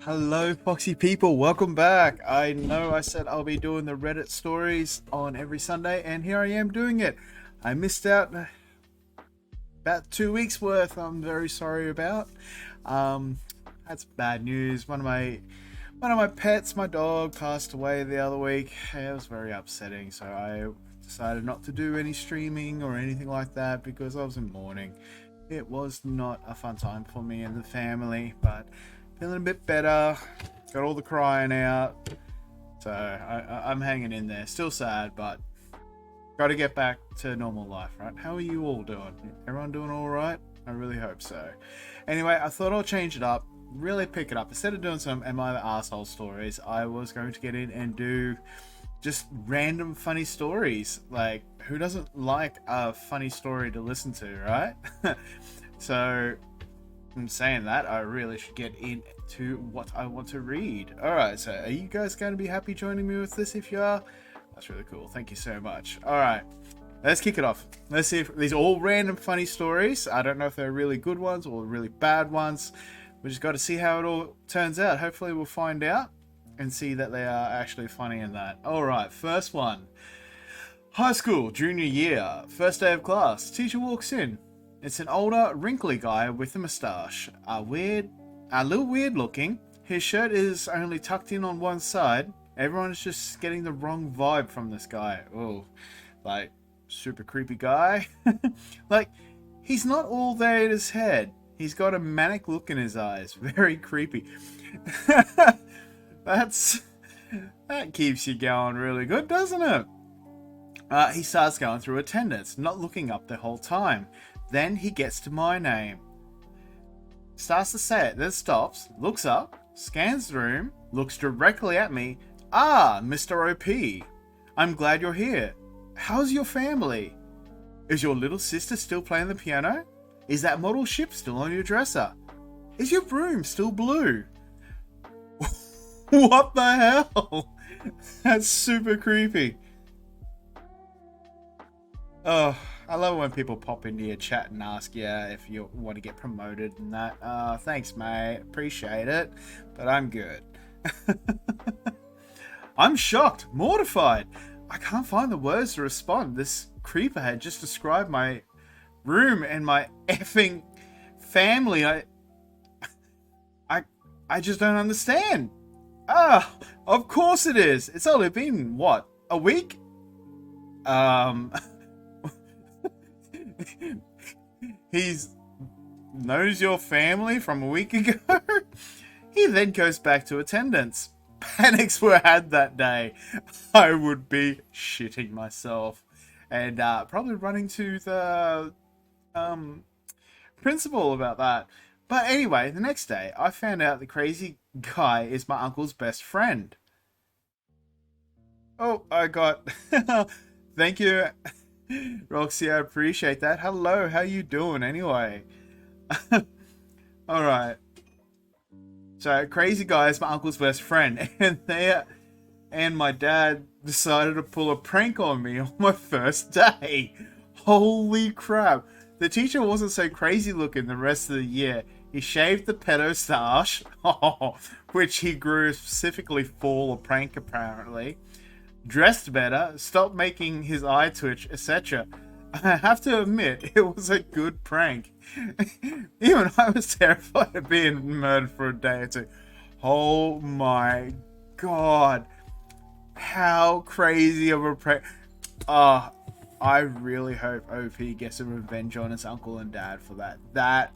Hello, Foxy people. Welcome back. I know I said I'll be doing the Reddit stories on every Sunday, and here I am doing it. I missed out about 2 weeks worth. I'm very sorry about. Um, that's bad news. One of my pets, my dog, passed away the other week. It was very upsetting, so I decided not to do any streaming or anything like that because I was in mourning. It was not a fun time for me and the family, but feeling a bit better. Got all the crying out, so I'm hanging in there. Still sad, but got to get back to normal life, right? How are you all doing? Everyone doing all right? I really hope so. Anyway, I thought I'll change it up, really pick it up. Instead of doing some Am I the Asshole stories, I was going to get in and do just random funny stories. Like, who doesn't like a funny story to listen to, right? So, in saying that, I really should get into what I want to read. Alright, so are you guys going to be happy joining me with this? If you are, that's really cool. Thank you so much. Alright, let's kick it off. Let's see if these are all random funny stories. I don't know if they're really good ones or really bad ones. We just got to see how it all turns out. Hopefully, we'll find out and see that they are actually funny in that. Alright, first one. High school, junior year, first day of class. Teacher walks in. It's an older, wrinkly guy with a moustache. A little weird looking. His shirt is only tucked in on one side. Everyone is just getting the wrong vibe from this guy. Oh, like, super creepy guy. Like, he's not all there in his head. He's got a manic look in his eyes. Very creepy. That's that keeps you going really good, doesn't it? He starts going through attendance, not looking up the whole time. Then he gets to my name. Starts to say it, then stops, looks up, scans the room, looks directly at me. Ah, Mr. OP. I'm glad you're here. How's your family? Is your little sister still playing the piano? Is that model ship still on your dresser? Is your broom still blue? What the hell? That's super creepy. Oh, I love when people pop into your chat and ask you if you want to get promoted and that. Thanks, mate. Appreciate it, but I'm good. I'm shocked, mortified. I can't find the words to respond. This creeper had just described my room and my effing family. I, I just don't understand. Ah, of course it is. It's only been what, a week? Um. He's knows your family from a week ago. He then goes back to attendance. Panics were had that day. I would be shitting myself and probably running to the principal about that. But anyway, the next day I found out the crazy guy is my uncle's best friend. Oh, I got. Thank you, Roxy. I appreciate that. Hello, how you doing anyway? All right. So crazy guy is my uncle's best friend, and my dad decided to pull a prank on me on my first day. Holy crap! The teacher wasn't so crazy looking the rest of the year. He shaved the pedo stash, which he grew specifically for a prank apparently. Dressed better, stopped making his eye twitch, etc. I have to admit, it was a good prank. Even I was terrified of being murdered for a day or two. Oh my god. How crazy of a prank. I really hope OP gets a revenge on his uncle and dad for that.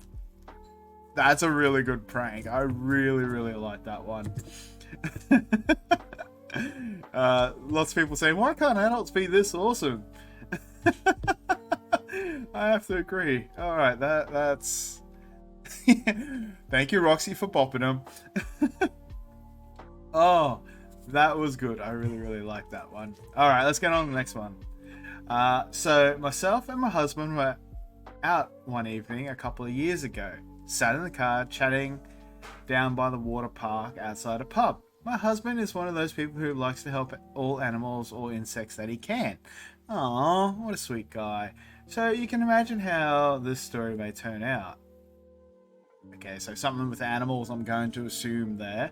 That's a really good prank. I really, really like that one. Lots of people saying, why can't adults be this awesome? I have to agree. All right, that's. Thank you, Roxy, for popping them. Oh, that was good. I really, really like that one. All right, let's get on to the next one. So myself and my husband were out one evening a couple of years ago. Sat in the car chatting down by the water park outside a pub. My husband is one of those people who likes to help all animals or insects that he can. Aww, what a sweet guy. So you can imagine how this story may turn out. Okay, so something with animals, I'm going to assume there.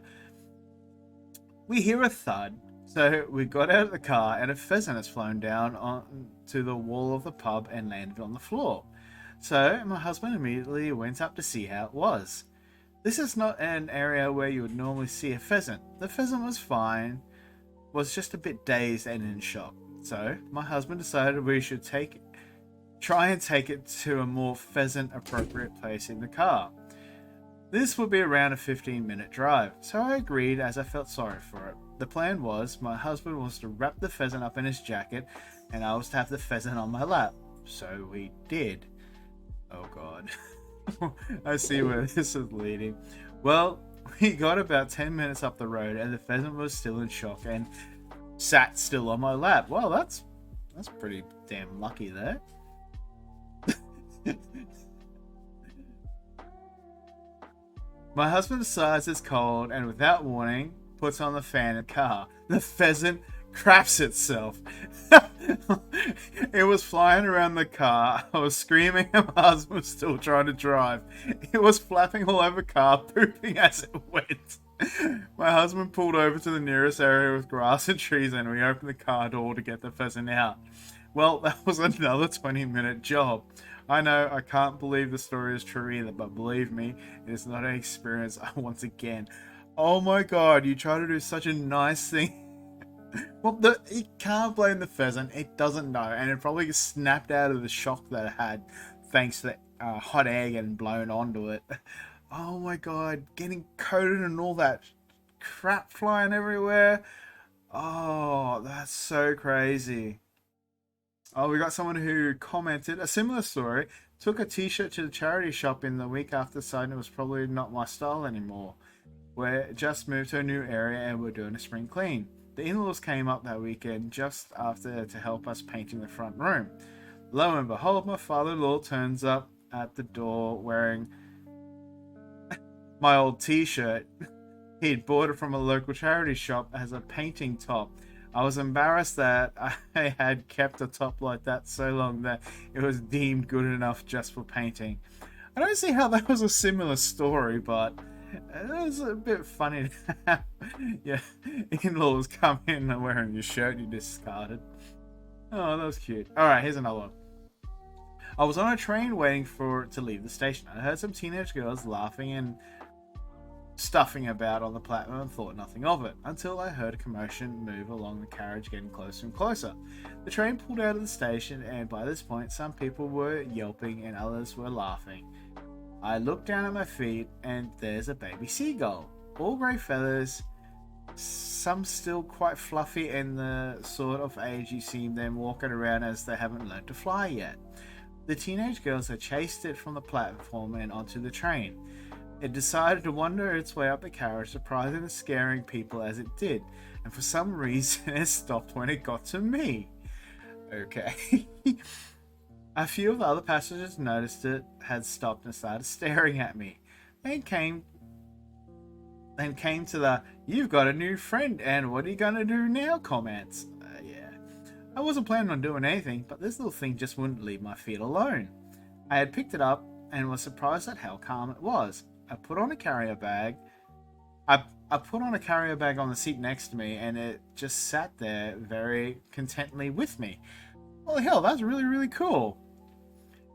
We hear a thud, so we got out of the car and a pheasant has flown down onto the wall of the pub and landed on the floor. So my husband immediately went up to see how it was. This is not an area where you would normally see a pheasant. The pheasant was fine, was just a bit dazed and in shock. So my husband decided we should try and take it to a more pheasant appropriate place in the car. This would be around a 15-minute drive, so I agreed as I felt sorry for it. The plan was my husband was to wrap the pheasant up in his jacket and I was to have the pheasant on my lap. So we did. Oh god. I see where this is leading. Well, we got about 10 minutes up the road and the pheasant was still in shock and sat still on my lap. Well, that's pretty damn lucky there. My husband decides it's cold and without warning puts on the fan in the car. The pheasant craps itself. It was flying around the car. I was screaming and my husband was still trying to drive. It was flapping all over the car, pooping as it went. My husband pulled over to the nearest area with grass and trees and we opened the car door to get the pheasant out. Well, that was another 20-minute job. I know I can't believe the story is true either, but believe me, it is not an experience I want again. Oh my god, you try to do such a nice thing. Well, you can't blame the pheasant. It doesn't know, and it probably snapped out of the shock that it had thanks to the hot air getting blown onto it. Oh my god, getting coated and all that crap flying everywhere. Oh, that's so crazy. Oh, we got someone who commented a similar story. Took a t-shirt to the charity shop in the week after deciding it was probably not my style anymore. We just moved to a new area and we're doing a spring clean. The in-laws came up that weekend just after to help us painting the front room. Lo and behold, my father-in-law turns up at the door wearing my old t-shirt. He'd bought it from a local charity shop as a painting top. I was embarrassed that I had kept a top like that so long that it was deemed good enough just for painting. I don't see how that was a similar story, but it was a bit funny to have yeah, in-laws come in and wearing your shirt you discarded. Oh, that was cute. Alright, here's another one. I was on a train waiting for it to leave the station. I heard some teenage girls laughing and stuffing about on the platform and thought nothing of it, until I heard a commotion move along the carriage getting closer and closer. The train pulled out of the station and by this point some people were yelping and others were laughing. I looked down at my feet and there's a baby seagull. All grey feathers, some still quite fluffy in the sort of age you see them walking around as they haven't learned to fly yet. The teenage girls had chased it from the platform and onto the train. It decided to wander its way up the carriage, surprising and scaring people as it did, and for some reason it stopped when it got to me. Okay. A few of the other passengers noticed it had stopped and started staring at me. Then came to the "you've got a new friend and what are you gonna do now" comments. Yeah. I wasn't planning on doing anything, but this little thing just wouldn't leave my feet alone. I had picked it up and was surprised at how calm it was. I put on a carrier bag. I put on a carrier bag on the seat next to me and it just sat there very contently with me. Well, hell, that's really, really cool.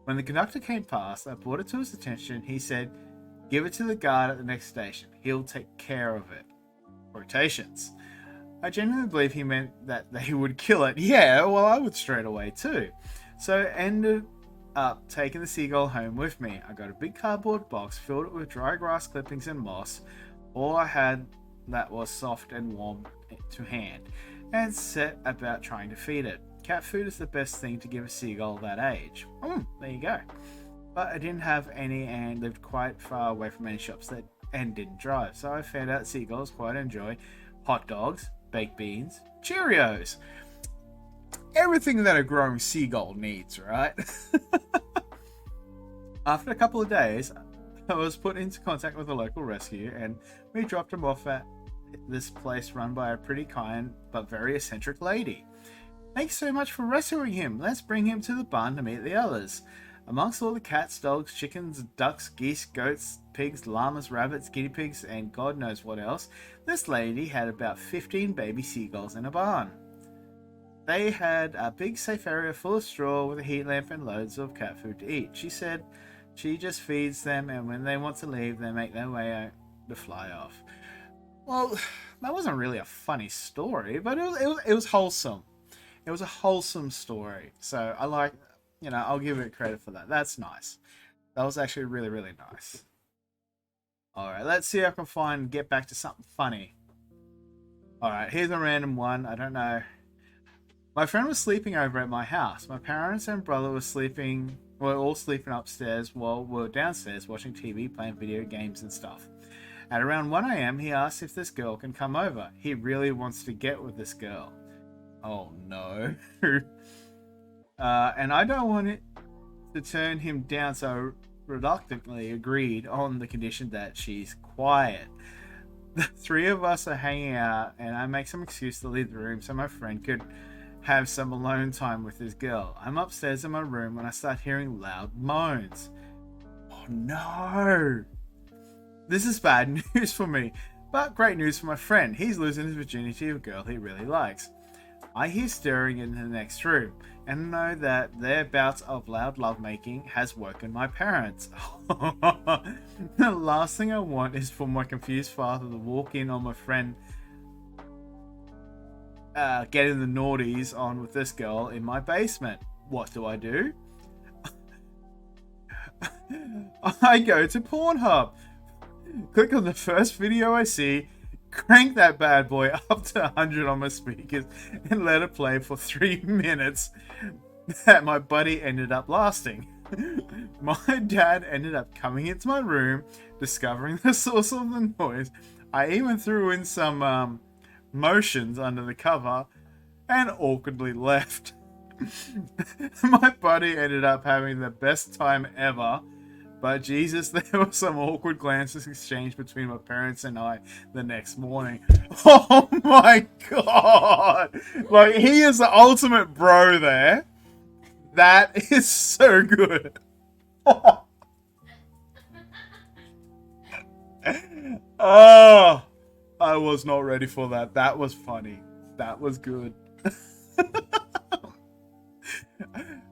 When the conductor came past, I brought it to his attention. He said, "Give it to the guard at the next station. He'll take care of it." Quotations. I genuinely believe he meant that they would kill it. Yeah, well, I would straight away too. So I ended up taking the seagull home with me. I got a big cardboard box, filled it with dry grass clippings and moss, all I had that was soft and warm to hand, and set about trying to feed it. Cat food is the best thing to give a seagull that age. There you go. But I didn't have any and lived quite far away from any shops and didn't drive, so I found out seagulls quite enjoy hot dogs, baked beans, Cheerios. Everything that a growing seagull needs, right? After a couple of days, I was put into contact with a local rescue and we dropped him off at this place run by a pretty kind but very eccentric lady. "Thanks so much for rescuing him. Let's bring him to the barn to meet the others." Amongst all the cats, dogs, chickens, ducks, geese, goats, pigs, llamas, rabbits, guinea pigs, and God knows what else, this lady had about 15 baby seagulls in a barn. They had a big safe area full of straw with a heat lamp and loads of cat food to eat. She said she just feeds them, and when they want to leave, they make their way out to fly off. Well, that wasn't really a funny story, but it was wholesome. It was a wholesome story, so I like, I'll give it credit for that. That's nice. That was actually really, really nice. All right, let's see if I can get back to something funny. All right, here's a random one. I don't know. My friend was sleeping over at my house. My parents and brother were all sleeping upstairs while we were downstairs watching TV, playing video games and stuff. At around 1 a.m, he asks if this girl can come over. He really wants to get with this girl. Oh no. And I don't want it to turn him down, so reluctantly agreed on the condition that she's quiet. The three of us are hanging out, and I make some excuse to leave the room so my friend could have some alone time with this girl. I'm upstairs in my room when I start hearing loud moans. Oh no! This is bad news for me, but great news for my friend. He's losing his virginity to a girl he really likes. I hear stirring in the next room, and know that their bouts of loud lovemaking has woken my parents. The last thing I want is for my confused father to walk in on my friend getting the naughties on with this girl in my basement. What do? I go to Pornhub, click on the first video I see, crank that bad boy up to 100 on my speakers, and let it play for 3 minutes. That my buddy ended up lasting. My dad ended up coming into my room, discovering the source of the noise. I even threw in some motions under the cover and awkwardly left. My buddy ended up having the best time ever, but Jesus, there were some awkward glances exchanged between my parents and I the next morning. Oh my god! Like, he is the ultimate bro there. That is so good. Oh, I was not ready for that. That was funny. That was good.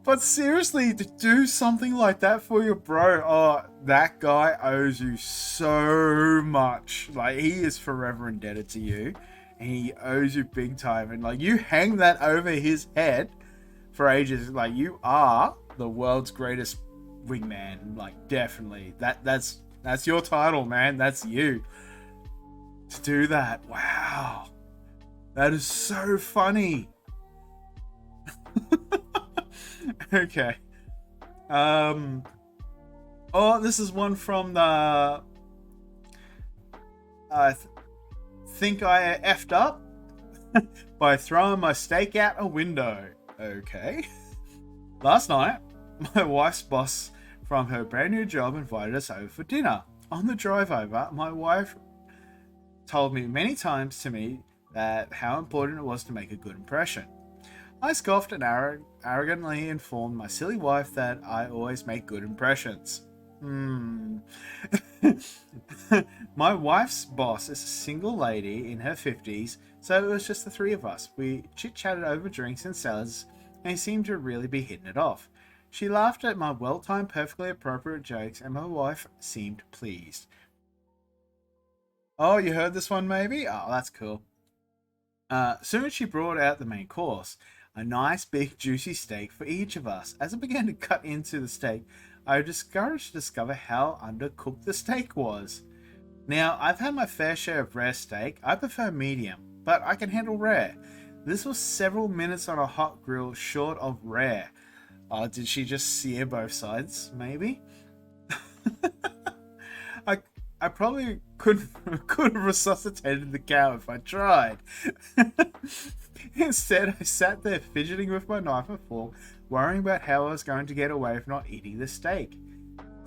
But seriously, to do something like that for your bro, oh, that guy owes you so much. Like, he is forever indebted to you, and he owes you big time. And like, you hang that over his head for ages. Like, you are the world's greatest wingman. Like, definitely. That's your title, man. That's you. To do that, wow, that is so funny. Okay. Oh, this is one from the I think I effed up by throwing my steak out a window. Okay. Last night, my wife's boss from her brand new job invited us over for dinner. On the drive over, my wife told me many times to me that how important it was to make a good impression. I scoffed and arrogantly informed my silly wife that I always make good impressions. My wife's boss is a single lady in her 50s, so it was just the three of us. We chit-chatted over drinks and salads, and he seemed to really be hitting it off. She laughed at my well-timed, perfectly appropriate jokes, and my wife seemed pleased. Oh, you heard this one maybe? Oh, that's cool. Soon she brought out the main course, a nice big juicy steak for each of us. As I began to cut into the steak, I was discouraged to discover how undercooked the steak was. Now, I've had my fair share of rare steak. I prefer medium, but I can handle rare. This was several minutes on a hot grill short of rare. Did she just sear both sides, maybe? I probably could have resuscitated the cow if I tried. Instead, I sat there fidgeting with my knife and fork, worrying about how I was going to get away with not eating the steak.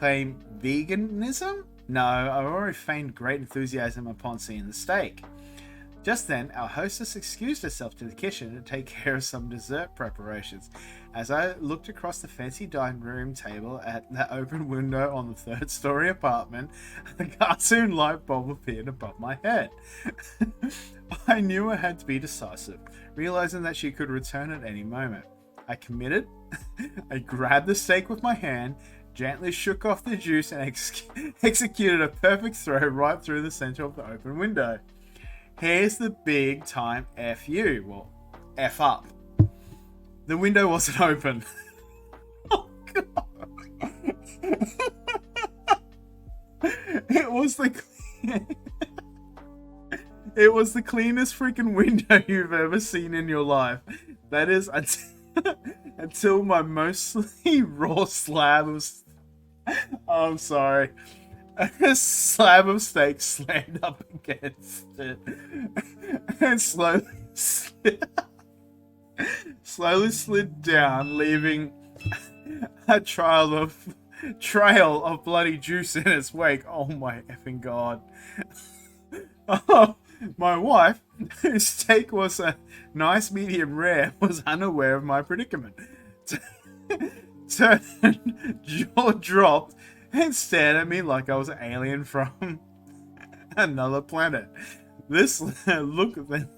Claim veganism? No, I already feigned great enthusiasm upon seeing the steak. Just then, our hostess excused herself to the kitchen to take care of some dessert preparations. As I looked across the fancy dining room table at the open window on the third-story apartment, a cartoon light bulb appeared above my head. I knew I had to be decisive, realizing that she could return at any moment. I committed. I grabbed the steak with my hand, gently shook off the juice, and executed a perfect throw right through the center of the open window. Here's the big time FU. Well, F up. The window wasn't open. Oh, God. It was the it was the cleanest freaking window you've ever seen in your life. That is until my mostly raw slab of... Oh, I'm sorry. A slab of steak slammed up against it and slowly slid down, leaving a trail of bloody juice in its wake. Oh my effing God. Oh, my wife, whose steak was a nice medium rare, was unaware of my predicament. Turned, jaw dropped, and stared at me like I was an alien from another planet. This look then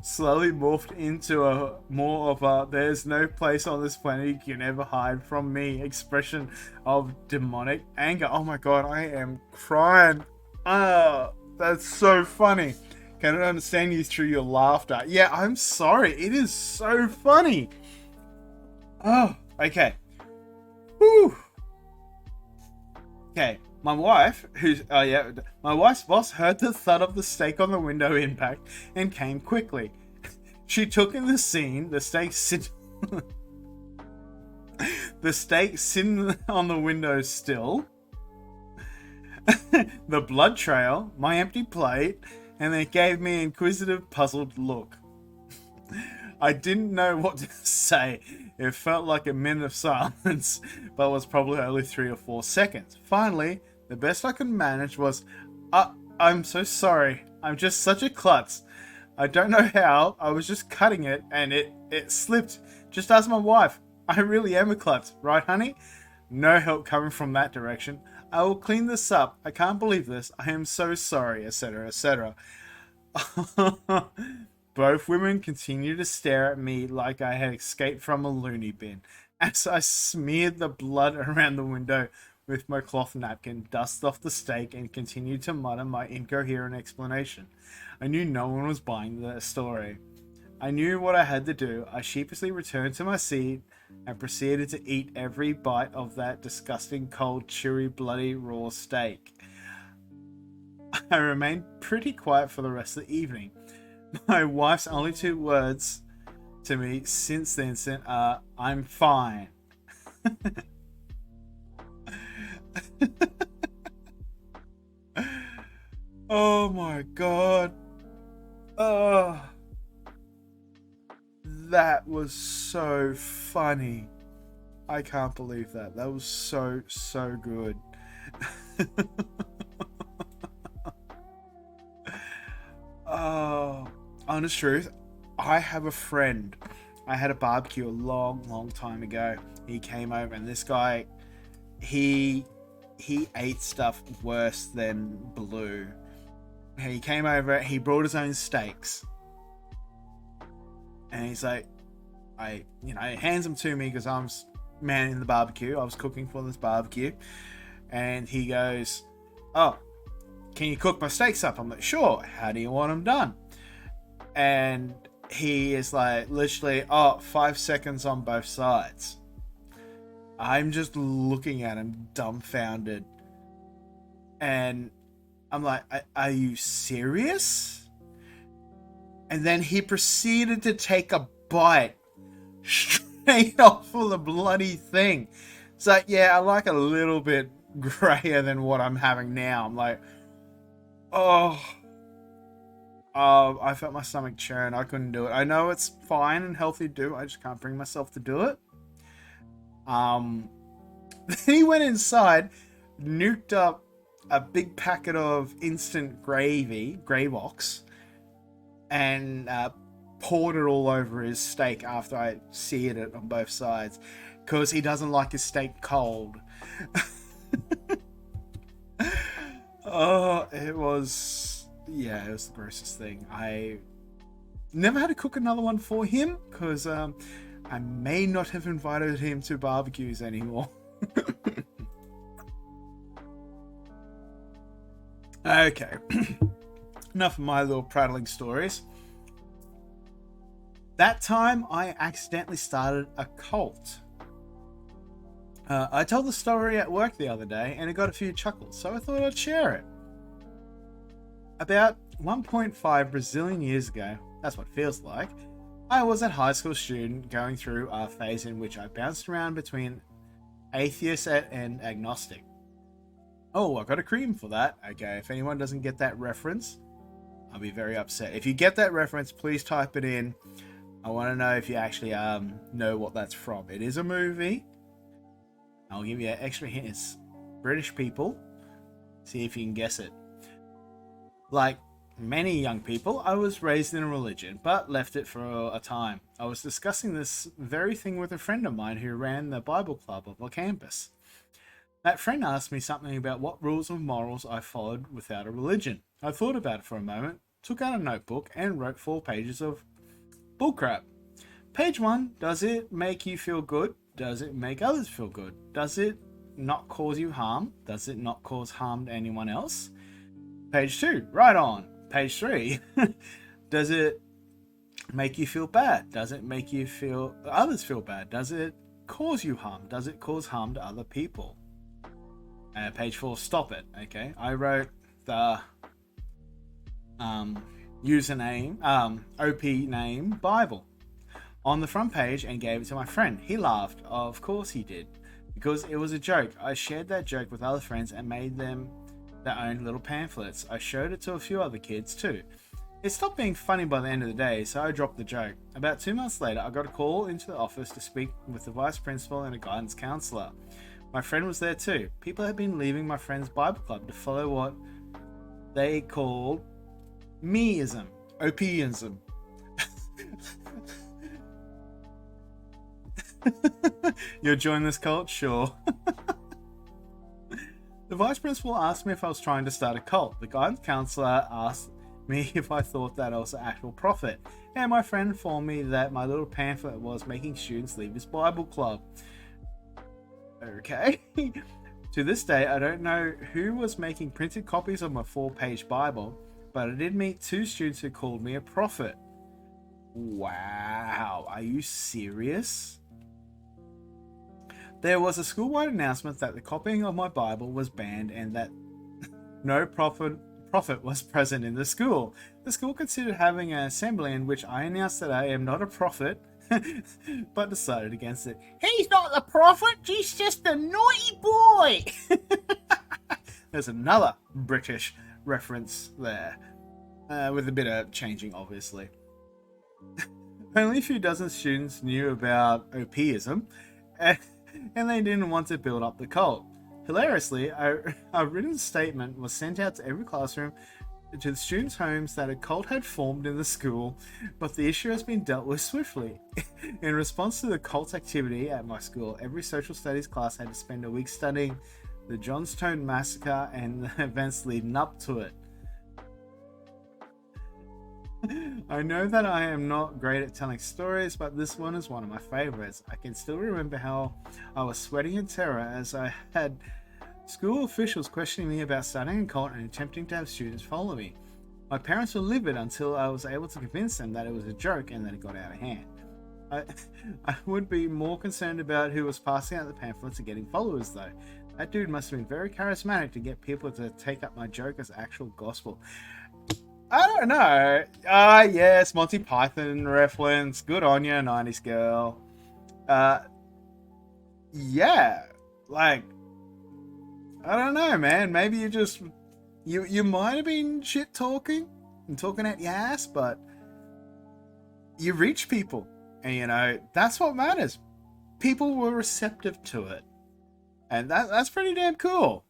slowly morphed into more of a "there's no place on this planet you can ever hide from me" expression of demonic anger. Oh my God, I am crying. That's so funny. Can I understand you through your laughter? Yeah, I'm sorry. It is so funny. Oh, okay. Whew. Okay, my wife's boss heard the thud of the steak on the window impact and came quickly. She took in the scene, the steak sitting on the window still, the blood trail, my empty plate, and then gave me an inquisitive, puzzled look. I didn't know what to say. It felt like a minute of silence, but was probably only 3 or 4 seconds. Finally, the best I could manage was, I'm so sorry. I'm just such a klutz. I don't know how. I was just cutting it, and it slipped. Just ask my wife. I really am a klutz, right, honey? No help coming from that direction. I will clean this up. I can't believe this. I am so sorry, etc., etc. Both women continued to stare at me like I had escaped from a loony bin. As I smeared the blood around the window with my cloth napkin, dusted off the steak, and continued to mutter my incoherent explanation. I knew no one was buying the story. I knew what I had to do. I sheepishly returned to my seat and proceeded to eat every bite of that disgusting, cold, chewy, bloody, raw steak. I remained pretty quiet for the rest of the evening. My wife's only 2 words to me since the incident are, "I'm fine." Oh my God. Oh, that was so funny. I can't believe that. That was so good. Oh, honest truth, I have a friend. I had a barbecue a long time ago. He came over, and this guy, he ate stuff worse than Blue. He came over, he brought his own steaks, and he's like, he hands them to me because I'm manning the barbecue. I was cooking for this barbecue, and he goes, "Oh, can you cook my steaks up?" I'm like, "Sure. How do you want them done?" And he is like, literally, 5 seconds on both sides. I'm just looking at him dumbfounded, and I'm like, "Are you serious?" And then he proceeded to take a bite straight off of the bloody thing. It's like, yeah, I like a little bit grayer than what I'm having now. I'm like, I felt my stomach churn. I couldn't do it. I know it's fine and healthy to do. I just can't bring myself to do it. Then he went inside, nuked up a big packet of instant gravy, Gravox, and poured it all over his steak after I seared it on both sides, because he doesn't like his steak cold. Oh, it was the grossest thing. I never had to cook another one for him, because I may not have invited him to barbecues anymore. Okay. Enough of my little prattling stories. That time, I accidentally started a cult. I told the story at work the other day, and it got a few chuckles, so I thought I'd share it. About 1.5 Brazilian years ago, that's what it feels like, I was a high school student going through a phase in which I bounced around between atheist and agnostic. Oh, I got a cream for that. Okay, if anyone doesn't get that reference, I'll be very upset. If you get that reference, please type it in. I want to know if you actually know what that's from. It is a movie. I'll give you an extra hint. It's British people. See if you can guess it. Like many young people, I was raised in a religion, but left it for a time. I was discussing this very thing with a friend of mine who ran the Bible club of our campus. That friend asked me something about what rules of morals I followed without a religion. I thought about it for a moment, took out a notebook, and wrote 4 pages of bullcrap. Page 1, does it make you feel good? Does it make others feel good? Does it not cause you harm? Does it not cause harm to anyone else? Page 2, right on. Page 3, does it make you feel bad? Does it make you feel others feel bad? Does it cause you harm? Does it cause harm to other people? Page 4, stop it. Okay, I wrote the username, OP name Bible on the front page and gave it to my friend. He laughed. Of course he did, because it was a joke. I shared that joke with other friends and made them their own little pamphlets. I showed it to a few other kids too. It stopped being funny by the end of the day, so I dropped the joke. About 2 months later, I got a call into the office to speak with the vice principal and a guidance counselor. My friend was there too. People had been leaving my friend's Bible club to follow what they called meism, OPism. You'll join this cult? Sure. The vice principal asked me if I was trying to start a cult. The guidance counselor asked me if I thought that I was an actual prophet. And my friend informed me that my little pamphlet was making students leave his Bible club. Okay. To this day, I don't know who was making printed copies of my 4-page Bible, but I did meet 2 students who called me a prophet. Wow, are you serious? There was a school-wide announcement that the copying of my Bible was banned and that no prophet was present in the school. The school considered having an assembly in which I announced that I am not a prophet, but decided against it. He's not the prophet, he's just a naughty boy. There's another British reference there, with a bit of changing, obviously. Only a few dozen students knew about OPism, and they didn't want to build up the cult. Hilariously, a written statement was sent out to every classroom to the students' homes that a cult had formed in the school, but the issue has been dealt with swiftly. In response to the cult activity at my school, every social studies class had to spend a week studying the Johnstone Massacre and the events leading up to it. I know that I am not great at telling stories, but this one is one of my favorites. I can still remember how I was sweating in terror as I had school officials questioning me about starting a cult and attempting to have students follow me. My parents were livid until I was able to convince them that it was a joke and that it got out of hand. I would be more concerned about who was passing out the pamphlets and getting followers though. That dude must have been very charismatic to get people to take up my joke as actual gospel. I don't know. Yes, Monty Python reference. Good on you, 90s girl. Yeah, like, I don't know, man. Maybe you might have been shit talking and talking at your ass, but you reach people, and that's what matters. People were receptive to it, and that's pretty damn cool.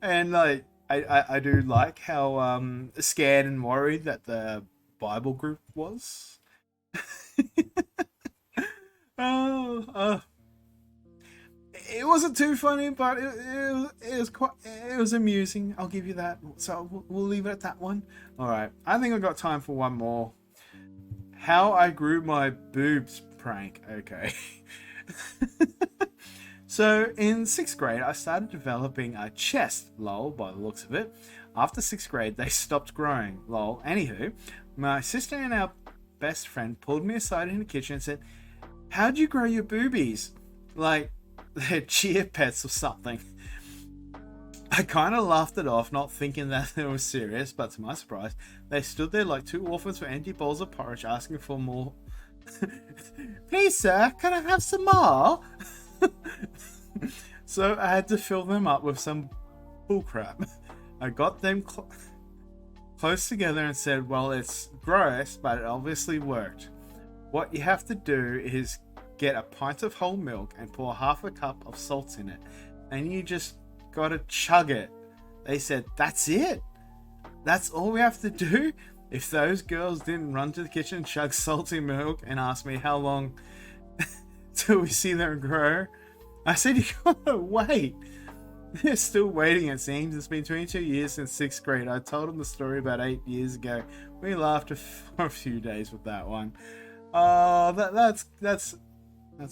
And like I do like how scared and worried that the Bible group was. Oh, it wasn't too funny, but it was quite, it was amusing. I'll give you that. So we'll leave it at that one. All right, I think I've got time for one more. How I grew my boobs prank. Okay. So in sixth grade, I started developing a chest. Lol, by the looks of it. After sixth grade, they stopped growing. Lol. Anywho, my sister and our best friend pulled me aside in the kitchen and said, "How'd you grow your boobies? Like they're cheer pets or something." I kind of laughed it off, not thinking that it was serious, but to my surprise, they stood there like two orphans with empty bowls of porridge asking for more. "Please, sir, can I have some more?" So I had to fill them up with some bullcrap. I got them close together and said, "Well, it's gross, but it obviously worked. What you have to do is get a pint of whole milk and pour half a cup of salt in it, and you just gotta chug it." They said, "That's it? That's all we have to do?" If those girls didn't run to the kitchen, chug salty milk, and ask me how long till we see them grow, I said, "You gotta wait." They're still waiting, it seems. It's been 22 years since sixth grade. I told them the story about 8 years ago. We laughed for a few days with that one. Oh, that's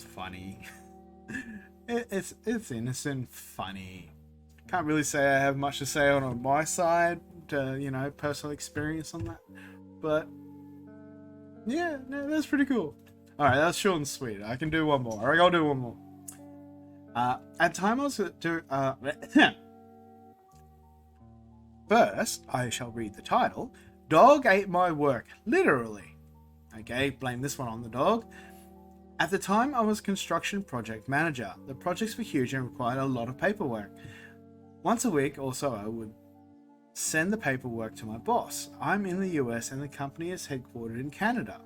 funny. It's innocent funny. Can't really say I have much to say on my side, personal experience on that. But yeah, no, that's pretty cool. All right, that's short and sweet. I can do one more. All right, I'll do one more. At time I was do. First, I shall read the title. Dog ate my work, literally. Okay, blame this one on the dog. At the time, I was construction project manager. The projects were huge and required a lot of paperwork. Once a week or so, I would send the paperwork to my boss. I'm in the US and the company is headquartered in Canada.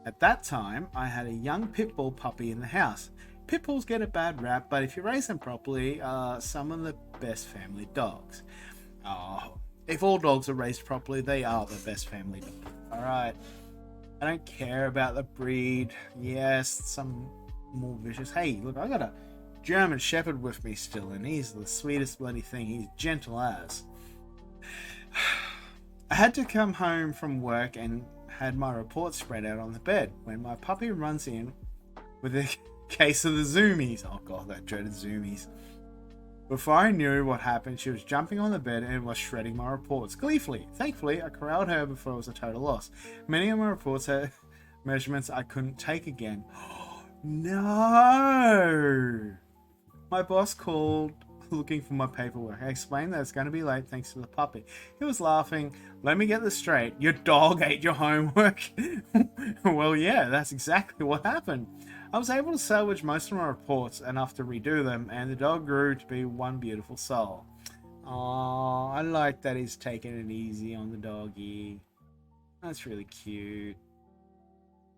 At that time, I had a young pit bull puppy in the house. Pit bulls get a bad rap, but if you raise them properly, some of the best family dogs. Oh, if all dogs are raised properly, they are the best family dog. Alright. I don't care about the breed. Yes, some more vicious. Hey, look, I got a German Shepherd with me still, and he's the sweetest bloody thing. He's gentle as. I had to come home from work and had my report spread out on the bed when my puppy runs in with a case of the zoomies. Oh god, that dreaded zoomies. Before I knew what happened, she was jumping on the bed and was shredding my reports gleefully. Thankfully, I corralled her before it was a total loss. Many of my reports had measurements I couldn't take again. No! My boss called looking for my paperwork. I explained that it's going to be late thanks to the puppy. He was laughing. "Let me get this straight. Your dog ate your homework?" Well, yeah, that's exactly what happened. I was able to salvage most of my reports enough to redo them, and the dog grew to be one beautiful soul. Aww, I like that he's taking it easy on the doggy. That's really cute.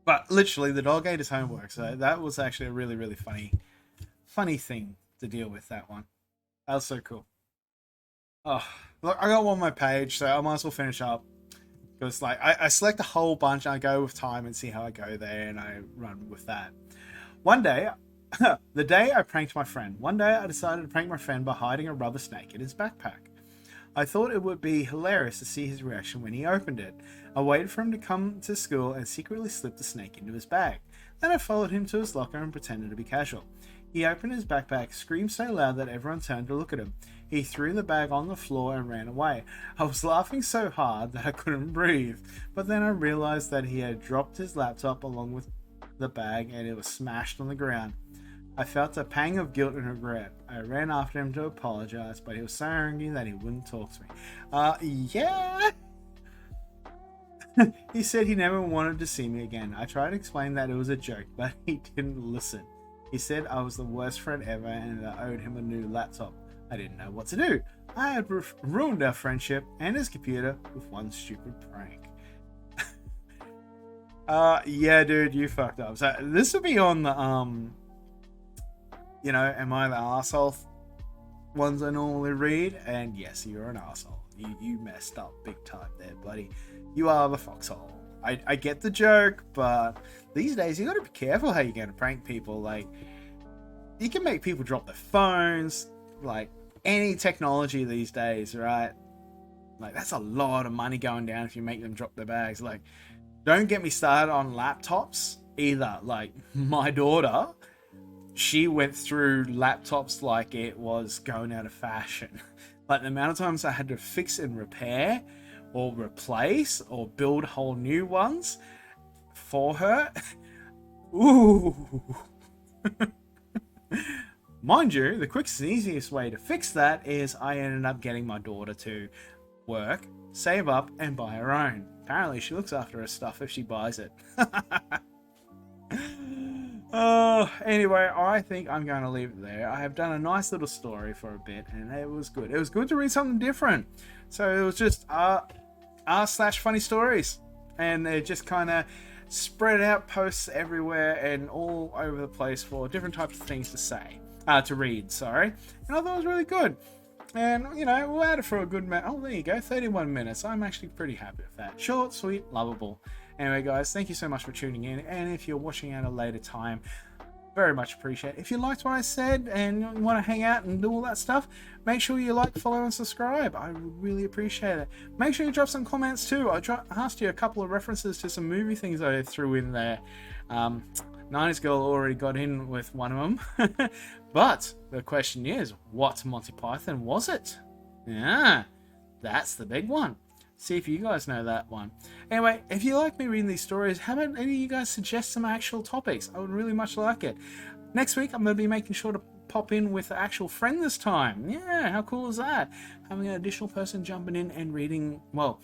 But literally, the dog ate his homework, so that was actually a really, really funny thing to deal with, that one. That was so cool. Oh, look, I got one on my page, so I might as well finish up. Because like I select a whole bunch and I go with time and see how I go there, and I run with that. One day, the day I pranked my friend. One day I decided to prank my friend by hiding a rubber snake in his backpack. I thought it would be hilarious to see his reaction when he opened it. I waited for him to come to school and secretly slipped the snake into his bag. Then I followed him to his locker and pretended to be casual. He opened his backpack, screamed so loud that everyone turned to look at him. He threw the bag on the floor and ran away. I was laughing so hard that I couldn't breathe, but then I realized that he had dropped his laptop along with the bag and it was smashed on the ground. I felt a pang of guilt and regret. I ran after him to apologize, but he was so angry that he wouldn't talk to me. Yeah. He said he never wanted to see me again. I tried to explain that it was a joke, but he didn't listen. He said I was the worst friend ever and I owed him a new laptop. I didn't know what to do. I had ruined our friendship and his computer with one stupid prank. Yeah, dude, you fucked up. So this would be on the am I the arsehole ones I normally read, and yes, you're an asshole. You messed up big time there, buddy. You are the foxhole. I get the joke, but these days you gotta be careful how you're gonna prank people. Like, you can make people drop their phones, like any technology these days, right? Like, that's a lot of money going down if you make them drop their bags. Like, don't get me started on laptops either. Like, my daughter, she went through laptops like it was going out of fashion. Like, the amount of times I had to fix and repair or replace or build whole new ones for her. Ooh. Mind you, the quickest and easiest way to fix that is I ended up getting my daughter to work, save up, and buy her own. Apparently, she looks after her stuff if she buys it. Anyway, I think I'm going to leave it there. I have done a nice little story for a bit, and it was good. It was good to read something different. So it was just r/funny stories, and it just kind of spread out posts everywhere and all over the place for different types of things to say, to read. Sorry, and I thought it was really good. And, you know, we'll add it for a good oh, there you go, 31 minutes. I'm actually pretty happy with that. Short, sweet, lovable. Anyway, guys, thank you so much for tuning in. And if you're watching at a later time, very much appreciate it. If you liked what I said and you want to hang out and do all that stuff, make sure you like, follow, and subscribe. I would really appreciate it. Make sure you drop some comments too. I asked you a couple of references to some movie things I threw in there. 90s Girl already got in with one of them. But the question is, what Monty Python was it? Yeah, that's the big one. See if you guys know that one. Anyway, if you like me reading these stories, how about any of you guys suggest some actual topics? I would really much like it. Next week, I'm going to be making sure to pop in with an actual friend this time. Yeah, how cool is that? Having an additional person jumping in and reading, well,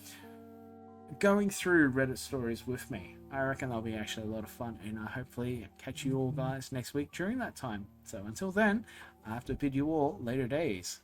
going through Reddit stories with me. I reckon that'll be actually a lot of fun, and I hopefully catch you all guys next week during that time. So until then, I have to bid you all later days.